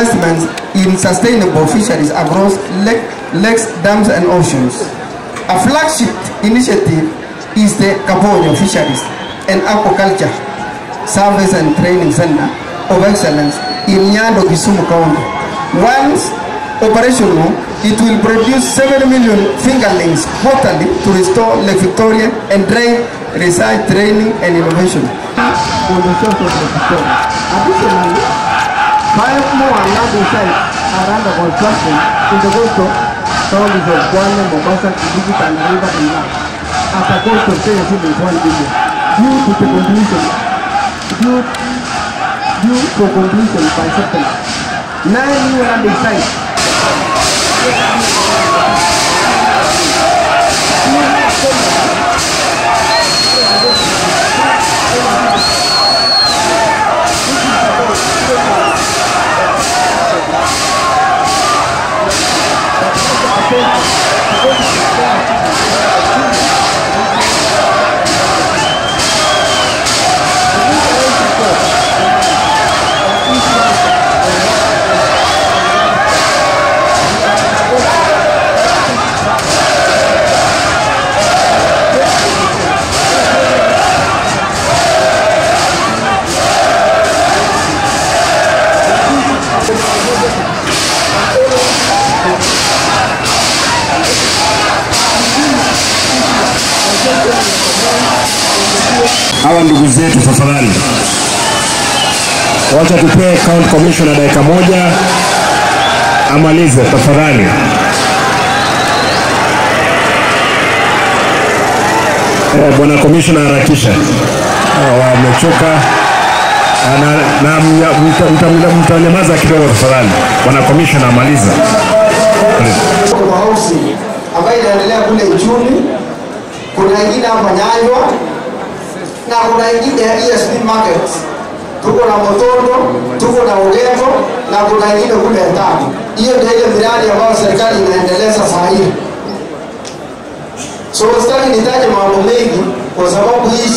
investments in sustainable fisheries across lakes, dams and oceans. A flagship initiative is the Kaponyo Fisheries and Aquaculture Service and Training Center of Excellence in Nyando, Kisumu County. Once operational, it will produce 7 million fingerlings quarterly to restore Lake Victoria and drive research, training and innovation. On the shores of Lake Victoria. Additionally, 5 more land sites are under construction in the coastal counties of Kwale, Mombasa, Kilifi, Tana River and Lamu at a cost of Kenya shillings 1 billion. Due for completion by September. 9 new land sites. Hawa ndugu zetu tafadhali. Wacha tupee county commissioner dakika moja amalize tafadhali. Bwana commissioner harakisha. Wamechoka na mtanyamaza kidogo tafadhali. Bwana commissioner amaliza. Kwa housing ambayo inaendelea kule Ichuni, kuna ingine hapa Nyanjwa na kuna ingine ya ESB markets. Tuko na Motondo, tuko na Ugembo na kuna ingine kule Tatu. Hiyo ndio ile miradi ambayo serikali inaendeleza saa hii. So sitaki nitaje mambo mengi kwa sababu hii